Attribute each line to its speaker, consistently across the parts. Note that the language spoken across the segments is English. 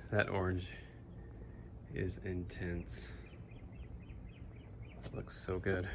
Speaker 1: That orange is intense. Looks so good.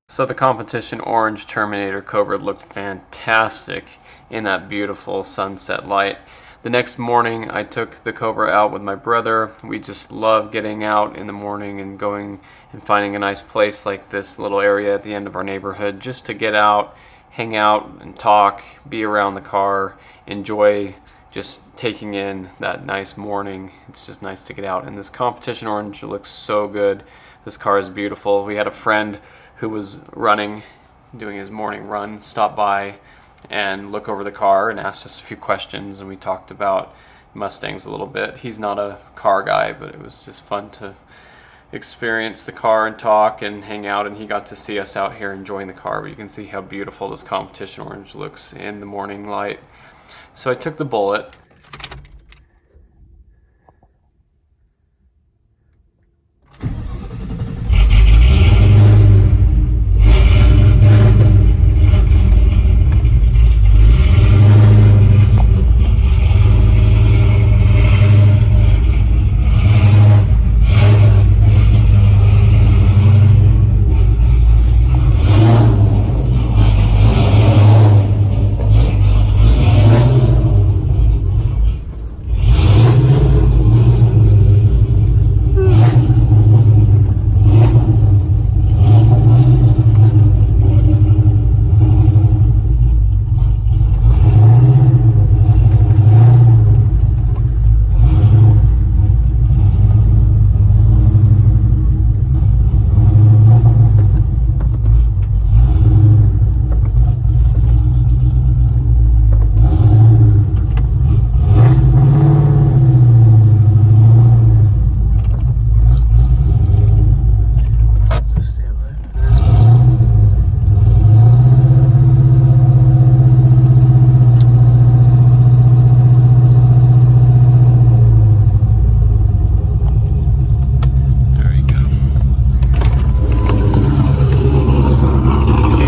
Speaker 1: So the competition orange Terminator Cobra looked fantastic in that beautiful sunset light. The next morning I took the Cobra out with my brother. We just love getting out in the morning and going and finding a nice place like this little area at the end of our neighborhood just to get out, hang out and talk, be around the car, enjoy just taking in that nice morning. It's just nice to get out, and this competition orange looks so good. This car is beautiful. We had a friend who was running, doing his morning run, stop by and look over the car and asked us a few questions, and we talked about Mustangs a little bit. He's not a car guy, but it was just fun to experience the car and talk and hang out, and he got to see us out here enjoying the car. But you can see how beautiful this competition orange looks in the morning light. So I took the Bullitt.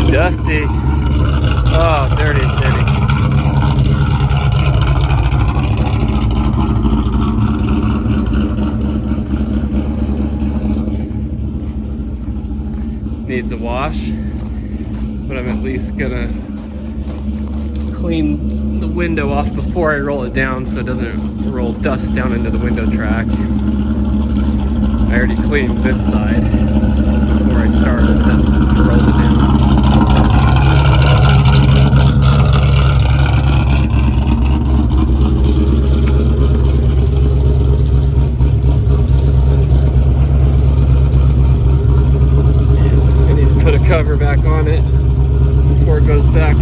Speaker 1: Dusty. Oh, dirty, dirty. Needs a wash, but I'm at least gonna clean the window off before I roll it down so it doesn't roll dust down into the window track. I already cleaned this side before I started and rolled it down. Cover back on it before it goes back.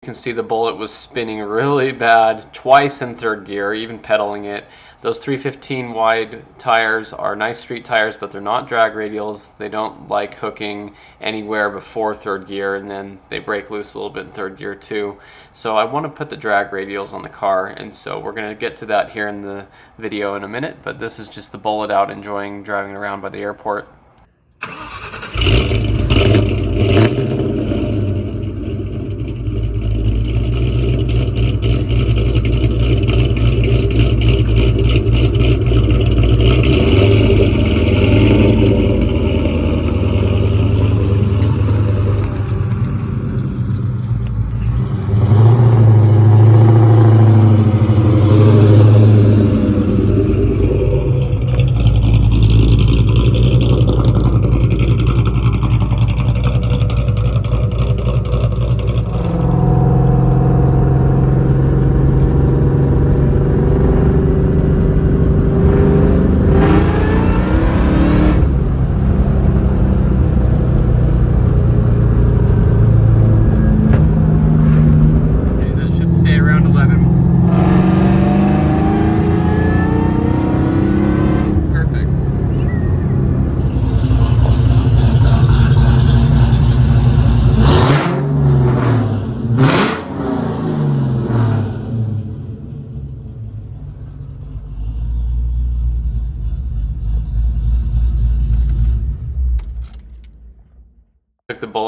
Speaker 1: You can see the Bullitt was spinning really bad twice in third gear, even pedaling it. Those 315 wide tires are nice street tires, but they're not drag radials. They don't like hooking anywhere before third gear, and then they break loose a little bit in third gear too. So I want to put the drag radials on the car, and so we're going to get to that here in the video in a minute, but this is just the Bullitt out enjoying driving around by the airport.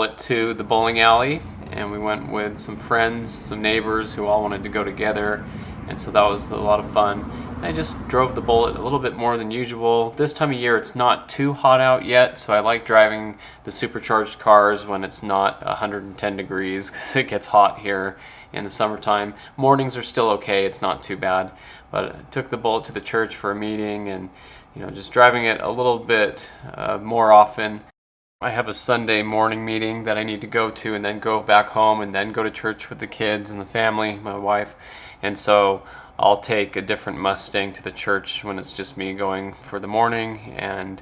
Speaker 1: bullet to the bowling alley, and we went with some friends, some neighbors who all wanted to go together, and so that was a lot of fun. And I just drove the Bullitt a little bit more than usual. This time of year it's not too hot out yet, so I like driving the supercharged cars when it's not 110 degrees because it gets hot here in the summertime. Mornings are still okay, it's not too bad, but I took the Bullitt to the church for a meeting, and just driving it a little bit more often. I have a Sunday morning meeting that I need to go to, and then go back home, and then go to church with the kids and the family, my wife, and so I'll take a different Mustang to the church when it's just me going for the morning, and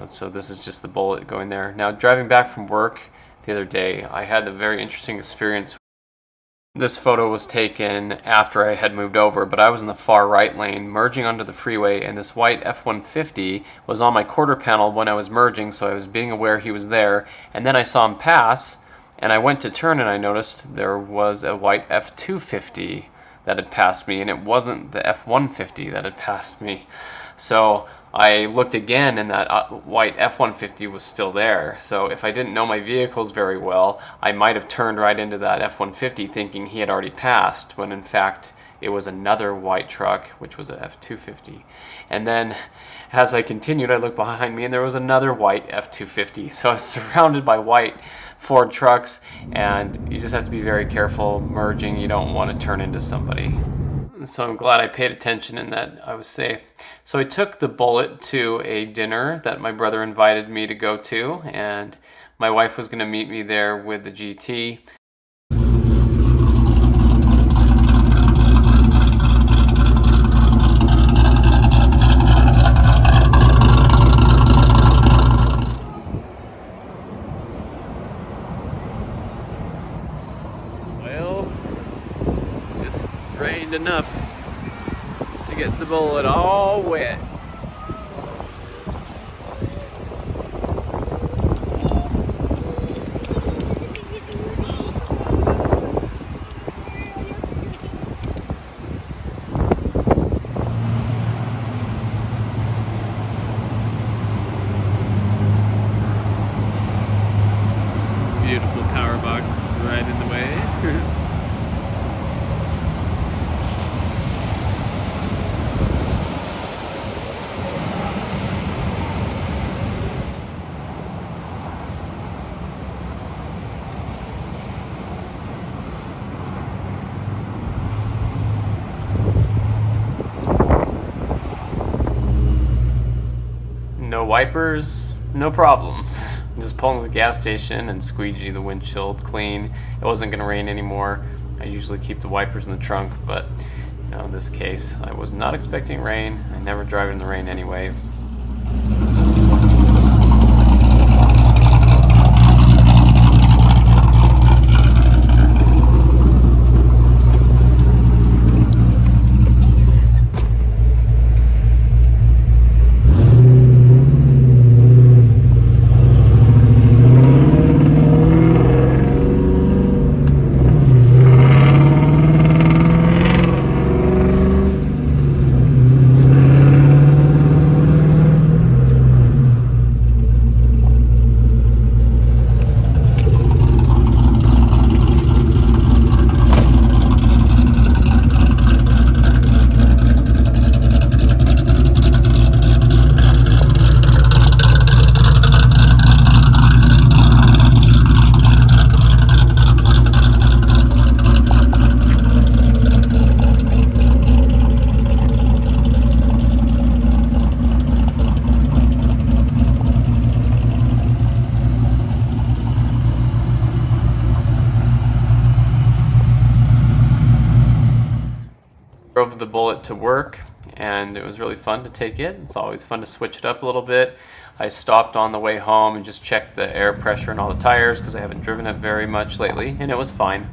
Speaker 1: so this is just the Bullitt going there. Now, driving back from work the other day, I had a very interesting experience. This photo was taken after I had moved over, but I was in the far right lane merging onto the freeway, and this white F-150 was on my quarter panel when I was merging, so I was being aware he was there, and then I saw him pass, and I went to turn, and I noticed there was a white F-250 that had passed me, and it wasn't the F-150 that had passed me. So I looked again, and that white F-150 was still there. So if I didn't know my vehicles very well, I might have turned right into that F-150 thinking he had already passed, when in fact it was another white truck, which was a F-250. And then as I continued, I looked behind me, and there was another white F-250. So I was surrounded by white Ford trucks, and you just have to be very careful merging. You don't want to turn into somebody. So I'm glad I paid attention and that I was safe. So I took the Bullitt to a dinner that my brother invited me to go to, and my wife was going to meet me there with the GT. Well, just rained enough to get the Bullitt all wet. Beautiful power box right in the way. No wipers, no problem. Just pulling the gas station and squeegee the windshield clean. It wasn't going to rain anymore. I usually keep the wipers in the trunk, but in this case, I was not expecting rain. I never drive in the rain anyway. Drove the Bullitt to work, and it was really fun to take it. It's always fun to switch it up a little bit. I stopped on the way home and just checked the air pressure in all the tires because I haven't driven it very much lately, and it was fine.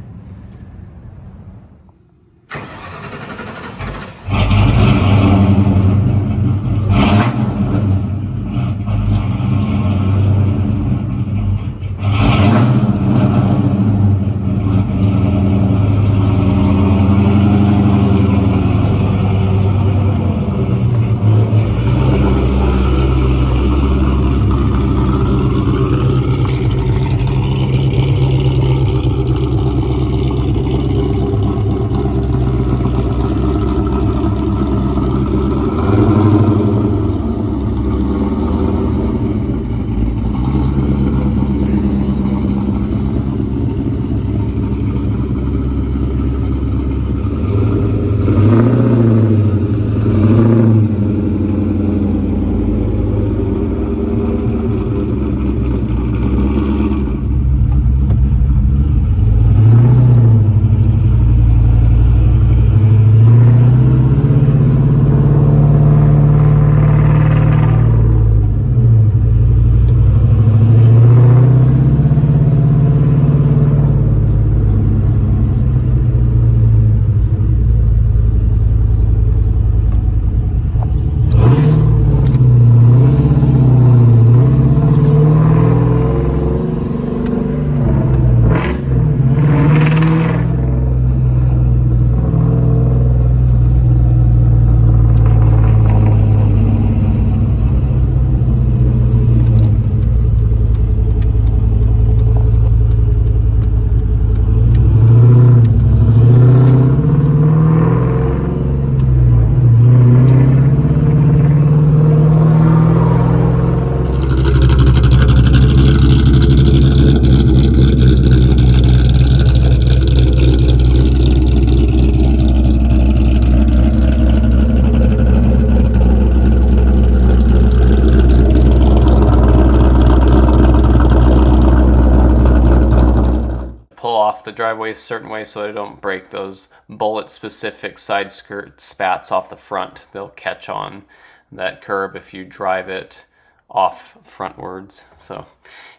Speaker 1: off the driveway a certain way so I don't break those bullet-specific side skirt spats off the front. They'll catch on that curb if you drive it off frontwards. So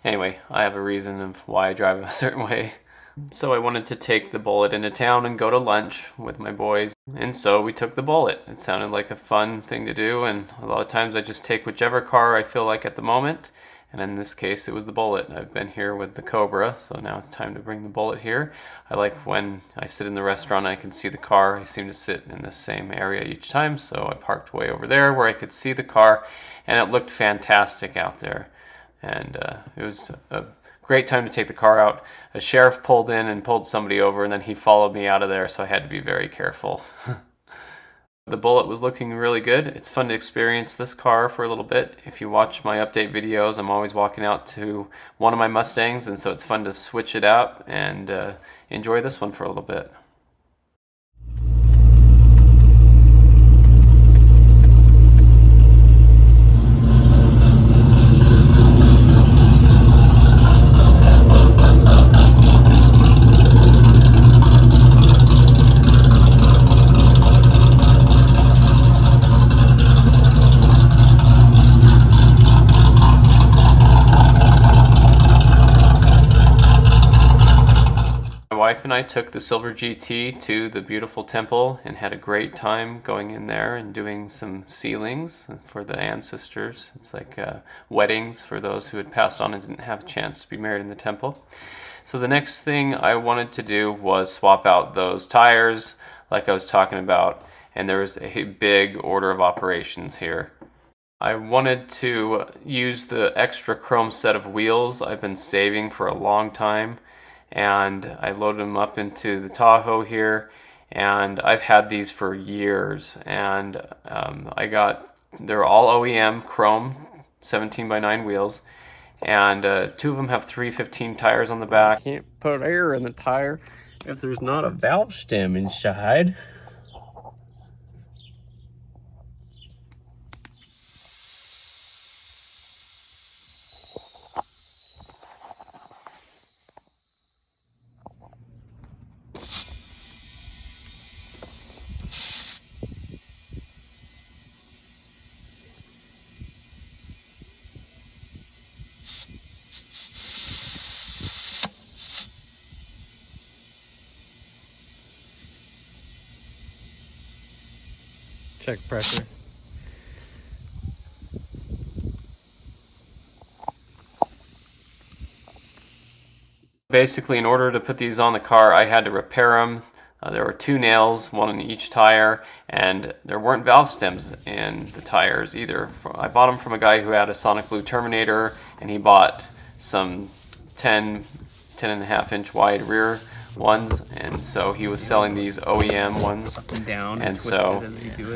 Speaker 1: anyway, I have a reason of why I drive a certain way. So I wanted to take the Bullitt into town and go to lunch with my boys. And so we took the Bullitt. It sounded like a fun thing to do, and a lot of times I just take whichever car I feel like at the moment. And in this case, it was the Bullitt. I've been here with the Cobra, so now it's time to bring the Bullitt here. I like when I sit in the restaurant, I can see the car. I seem to sit in the same area each time, so I parked way over there where I could see the car, and it looked fantastic out there. And it was a great time to take the car out. A sheriff pulled in and pulled somebody over, and then he followed me out of there, so I had to be very careful. The Bullitt was looking really good. It's fun to experience this car for a little bit. If you watch my update videos, I'm always walking out to one of my Mustangs, and so it's fun to switch it up and enjoy this one for a little bit. My wife and I took the Silver GT to the beautiful temple and had a great time going in there and doing some sealings for the ancestors. It's like weddings for those who had passed on and didn't have a chance to be married in the temple. So the next thing I wanted to do was swap out those tires like I was talking about, and there was a big order of operations here. I wanted to use the extra chrome set of wheels I've been saving for a long time, and I loaded them up into the Tahoe here, and I've had these for years, and they're all OEM chrome 17x9 wheels, and two of them have 315 tires on the back. Can't put air in the tire if there's not a valve stem inside. Check pressure. Basically, in order to put these on the car, I had to repair them. There were two nails, one in each tire, and there weren't valve stems in the tires either. I bought them from a guy who had a Sonic Blue Terminator, and he bought some 10.5 inch wide rear ones, and so he was selling these OEM ones up and down, and so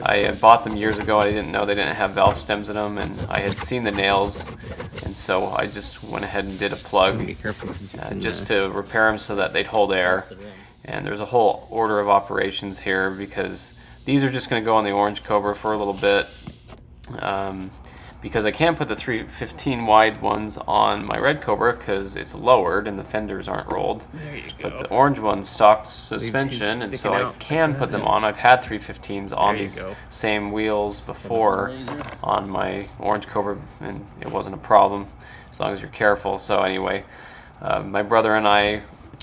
Speaker 1: I had bought them years ago. I didn't know they didn't have valve stems in them, and I had seen the nails, and so I just went ahead and did a plug just to repair them so that they'd hold air. And there's a whole order of operations here because these are just going to go on the orange Cobra for a little bit, because I can't put the 315 wide ones on my red Cobra because it's lowered and the fenders aren't rolled. There you go. But the orange one's stock suspension, and so I can put them on. I've had 315s on these same wheels before on my orange Cobra, and it wasn't a problem as long as you're careful. So anyway, my brother and I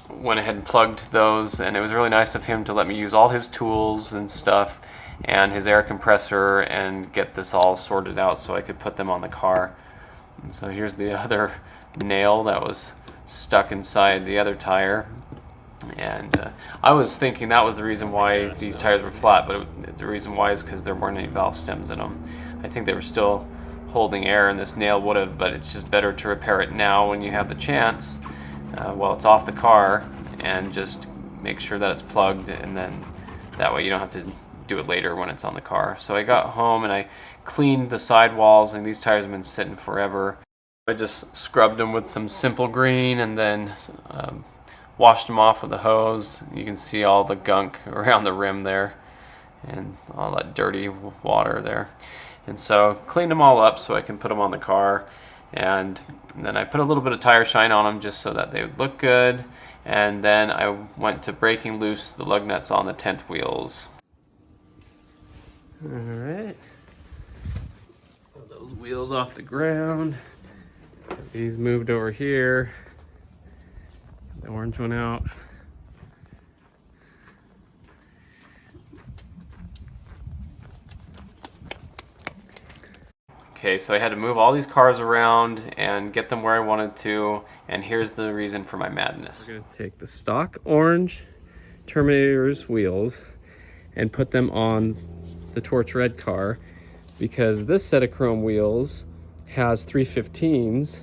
Speaker 1: went ahead and plugged those, and it was really nice of him to let me use all his tools and stuff and his air compressor and get this all sorted out so I could put them on the car. And so here's the other nail that was stuck inside the other tire, and I was thinking that was the reason why these tires were flat, but the reason why is because there weren't any valve stems in them. I think they were still holding air, and this nail would have, but it's just better to repair it now when you have the chance while it's off the car, and just make sure that it's plugged, and then that way you don't have to do it later when it's on the car. So I got home and I cleaned the sidewalls, and these tires have been sitting forever. I just scrubbed them with some simple green and then washed them off with a hose. You can see all the gunk around the rim there and all that dirty water there. And so cleaned them all up so I can put them on the car, and then I put a little bit of tire shine on them just so that they would look good. And then I went to breaking loose the lug nuts on the 10th wheels. All right. Pull those wheels off the ground. These moved over here. The orange one out. Okay, so I had to move all these cars around and get them where I wanted to, and here's the reason for my madness. We're gonna take the stock orange Terminator's wheels and put them on the torch red car, because this set of chrome wheels has 315s,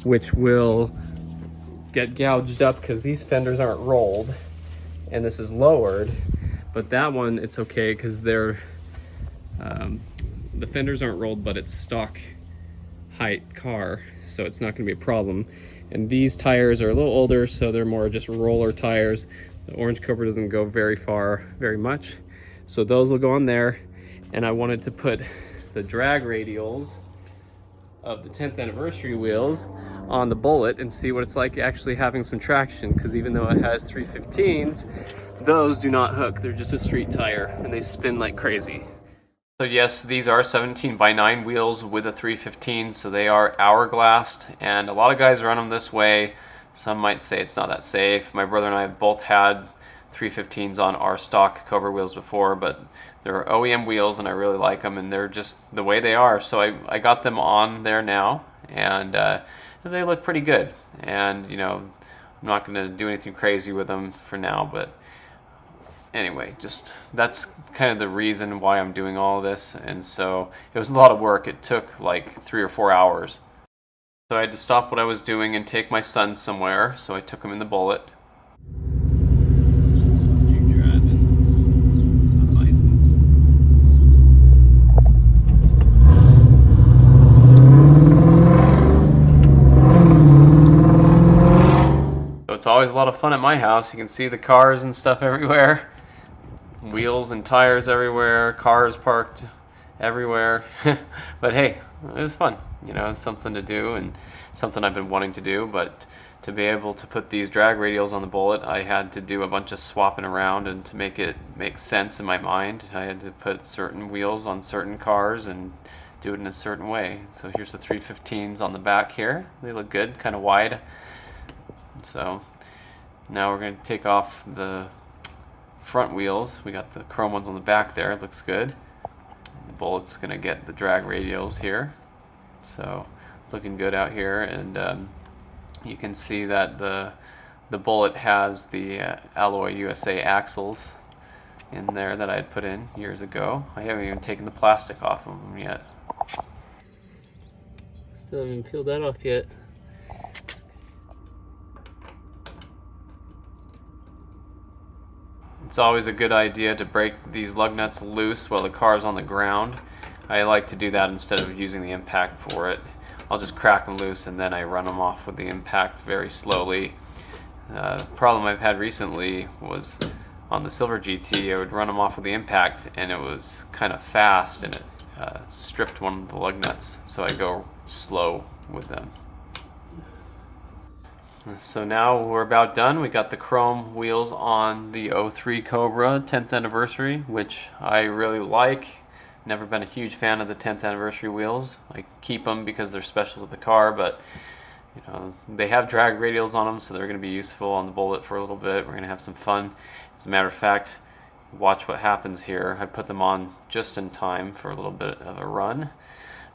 Speaker 1: which will get gouged up because these fenders aren't rolled, and this is lowered, but that one, it's okay because they're the fenders aren't rolled, but it's stock height car, so it's not going to be a problem. And these tires are a little older, so they're more just roller tires. The orange Cobra doesn't go very far, very much, so those will go on there. And I wanted to put the drag radials of the 10th anniversary wheels on the Bullitt and see what it's like actually having some traction, because even though it has 315s, those do not hook. They're just a street tire and they spin like crazy. So yes, these are 17x9 wheels with a 315, so they are hourglassed, and a lot of guys run them this way. Some might say it's not that safe. My brother and I have both had 315s on our stock Cobra wheels before, but they're OEM wheels and I really like them, and they're just the way they are. So I got them on there now, and they look pretty good. And you know, I'm not going to do anything crazy with them for now, but anyway, just that's kind of the reason why I'm doing all of this. And so it was a lot of work. It took like 3 or 4 hours. So I had to stop what I was doing and take my son somewhere, so I took him in the Bullitt. So it's always a lot of fun at my house. You can see the cars and stuff everywhere. Wheels and tires everywhere, cars parked everywhere. But hey, it was fun. You know, it's something to do and something I've been wanting to do. But to be able to put these drag radials on the Bullitt, I had to do a bunch of swapping around, and to make it make sense in my mind, I had to put certain wheels on certain cars and do it in a certain way. So here's the 315s on the back here. They look good, kind of wide. So now we're going to take off the front wheels. We got the chrome ones on the back there. It looks good. The Bullitt's gonna get the drag radials here, so looking good out here. And you can see that the Bullitt has the Alloy USA axles in there that I had put in years ago. I haven't even taken the plastic off of them yet. Still haven't peeled that off yet. It's always a good idea to break these lug nuts loose while the car's on the ground. I like to do that instead of using the impact for it. I'll just crack them loose and then I run them off with the impact very slowly. Problem I've had recently was on the Silver GT, I would run them off with the impact and it was kind of fast, and it stripped one of the lug nuts, so I go slow with them. So now we're about done. We got the chrome wheels on the 03 Cobra 10th anniversary, which I really like. Never been a huge fan of the 10th anniversary wheels. I keep them because they're special to the car, but you know, they have drag radials on them, so they're going to be useful on the Bullitt for a little bit. We're going to have some fun. As a matter of fact, watch what happens here. I put them on just in time for a little bit of a run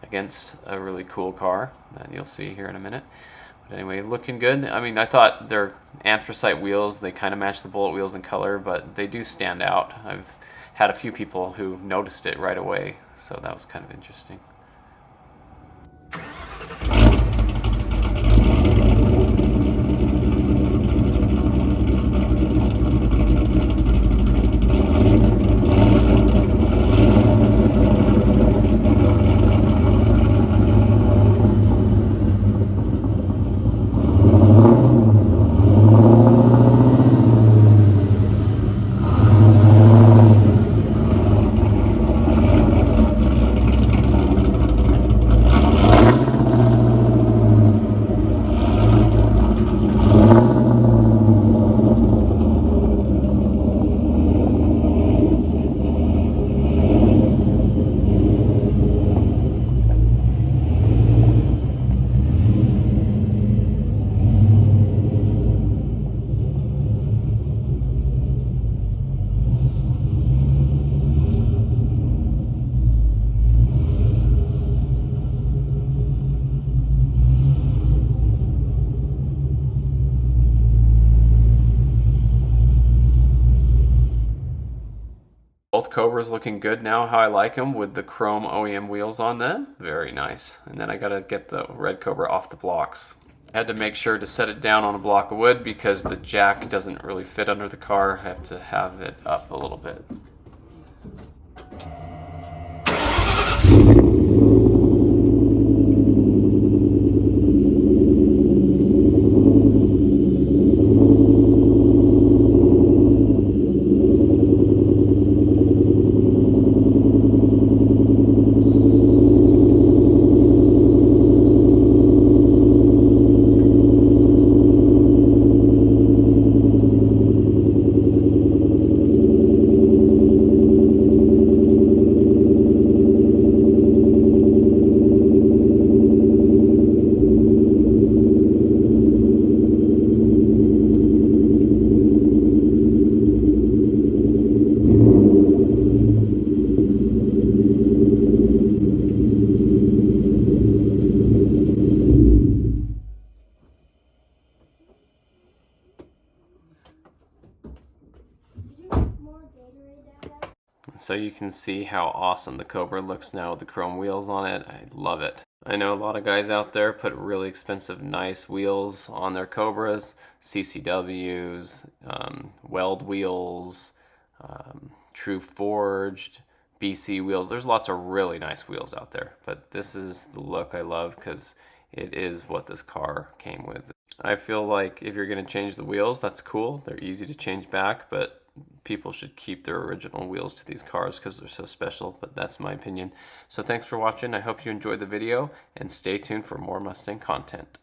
Speaker 1: against a really cool car that you'll see here in a minute. But anyway, looking good. I mean, I thought they're anthracite wheels. They kind of match the Bullitt wheels in color, but they do stand out. I've had a few people who noticed it right away, so that was kind of interesting. both Cobras looking good now, how I like them, with the chrome OEM wheels on them. Very nice. And then I gotta get the red Cobra off the blocks. I had to make sure to set it down on a block of wood because the jack doesn't really fit under the car. I have to have it up a little bit. So you can see how awesome the Cobra looks now with the chrome wheels on it. I love it. I know a lot of guys out there put really expensive, nice wheels on their Cobras, CCWs, weld wheels, true forged, BC wheels. There's lots of really nice wheels out there, but this is the look I love because it is what this car came with. I feel like if you're going to change the wheels, that's cool. They're easy to change back, but people should keep their original wheels to these cars because they're so special, but that's my opinion. So thanks for watching. I hope you enjoyed the video, and stay tuned for more Mustang content.